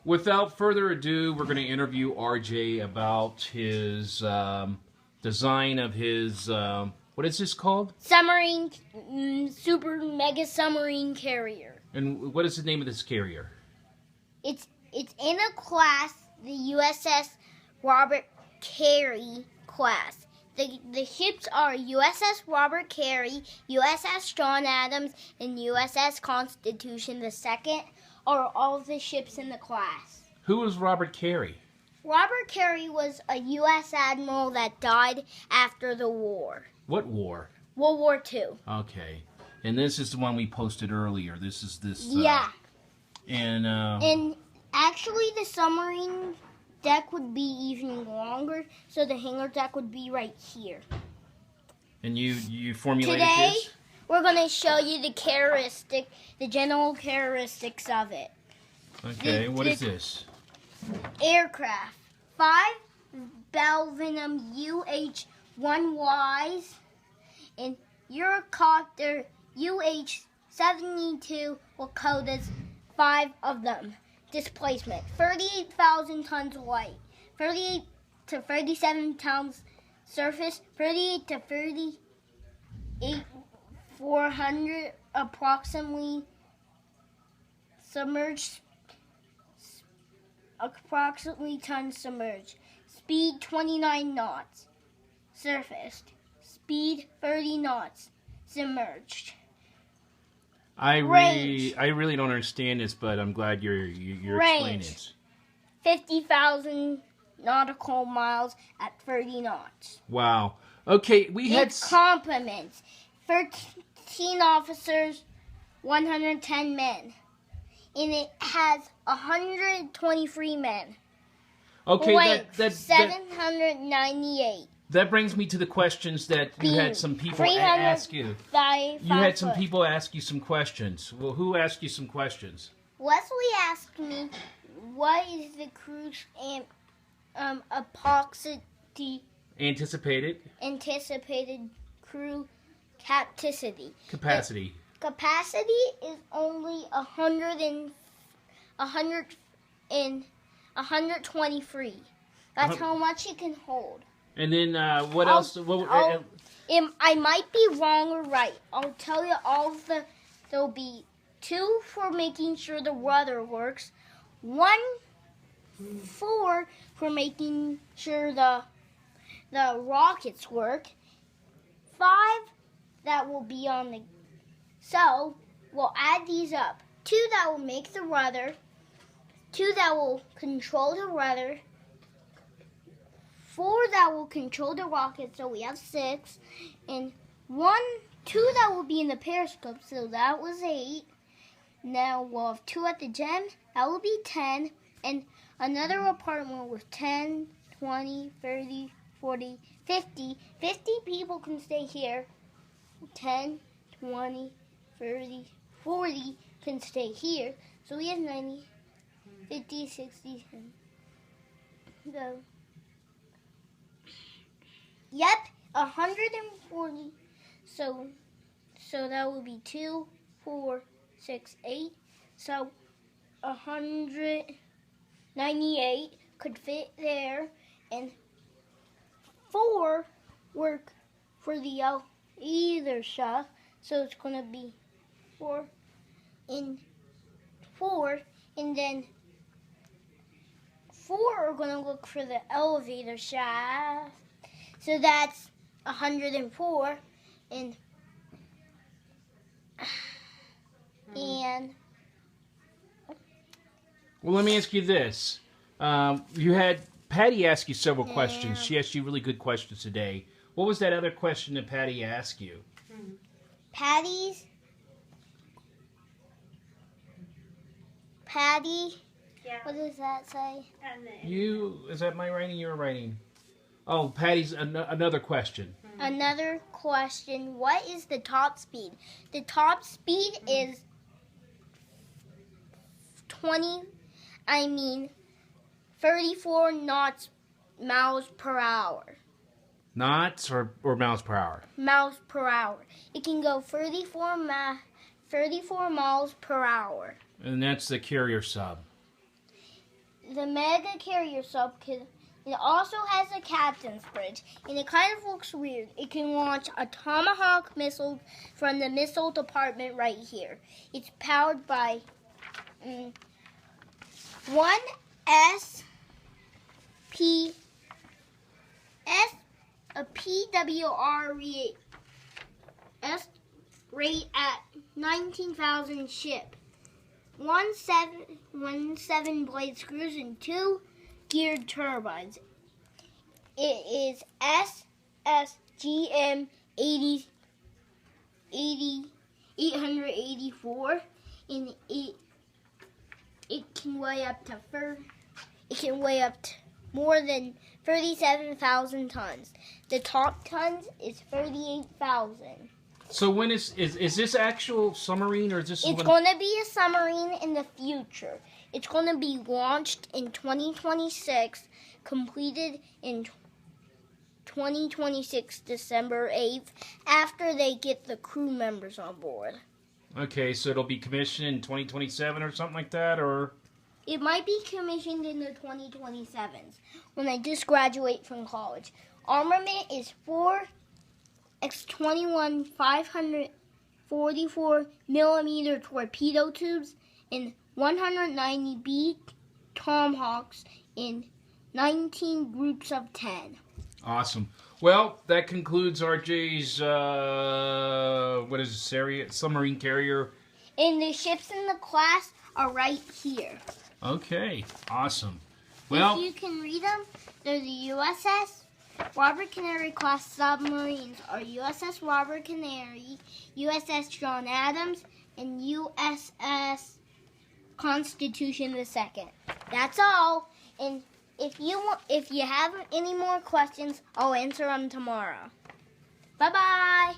without further ado, we're going to interview RJ about his design of his, what is this called? Submarine, super mega submarine carrier. And what is the name of this carrier? It's in a class, the USS Robert Carney class. The ships are USS Robert Carney, USS John Adams, and USS Constitution II are all the ships in the class. Who was Robert Carey? Robert Carney was a U.S. admiral that died after the war. What war? World War II. Okay. And this is the one we posted earlier. This is this. Yeah. And actually, the submarine deck would be even longer, so the hangar deck would be right here. And you formulated Today, this? we're going to show you the general characteristics of it. Okay, what is this? Aircraft. 5 Belvinum UH-1Ys and Eurocopter UH-72 will code as 5 of them. Displacement, 38,000 tons light, 38 to 37 tons surface, 38 to 38,400 approximately submerged, approximately tons submerged. Speed 29 knots, surfaced. Speed 30 knots, submerged. I really don't understand this, but I'm glad you're explaining it. 50,000 nautical miles at 30 knots. Wow. Okay, we had complements. 13 officers, 110 men. And it has 123 men. Okay, that 798. That brings me to the questions that you had some people ask you. You had some people ask you some questions. Well, who asked you some questions? Wesley asked me, what is the cruise anticipated crew capacity? Capacity is only 123. That's how much it can hold. And then what else? I might be wrong or right. I'll tell you all of the. There'll be 2 for making sure the rudder works. 1 for making sure the rockets work. 5 that will be on the. So we'll add these up. 2 that will make the rudder. 2 that will control the rudder. 4 that will control the rocket, so we have 6, and 2 that will be in the periscope, so that was 8. Now we'll have 2 at the gem, that will be 10, and another apartment with 10, 20, 30, 40, 50. 50 people can stay here. 10, 20, 30, 40 can stay here, so we have 90, 50, 60, 70. Go. Yep, 140. So that would be 2, 4, 6, 8. So 198 could fit there, and 4 work for the either shaft. So it's gonna be 4, and then 4 are gonna look for the elevator shaft. So that's 104, and well, let me ask you this: you had Patty ask you several questions. She asked you really good questions today. What was that other question that Patty asked you? Patty. Yeah. What does that say? Is that my writing? Your writing? Oh, Patty's another question. Another question. What is the top speed? The top speed is 34 miles per hour. Knots or miles per hour? Miles per hour. It can go 34 miles per hour. And that's the carrier sub. the mega carrier sub can. It also has a captain's bridge, and it kind of looks weird. It can launch a Tomahawk missile from the missile department right here. It's powered by one PWR rate at 19,000 ship. 7 blade screws and 2 geared turbines. It is SSGM 884, and it can weigh up to more than 37,000 tons. The top tons is 38,000. So when is this actual submarine, or is this? It's going to be a submarine in the future. It's going to be launched in 2026, completed in 2026 December 8th, after they get the crew members on board. Okay, so it'll be commissioned in 2027 or something like that, or? It might be commissioned in the 2027s when I just graduate from college. Armament is 4 X-21 544 millimeter torpedo tubes and 190 B Tomahawks in 19 groups of 10. Awesome. Well, that concludes RJ's submarine carrier. And the ships in the class are right here. Okay, awesome. Well, if you can read them, they're the USS Robert Carney class submarines are USS Robert Carney, USS John Adams, and USS Constitution II. That's all. And if you have any more questions, I'll answer them tomorrow. Bye-bye.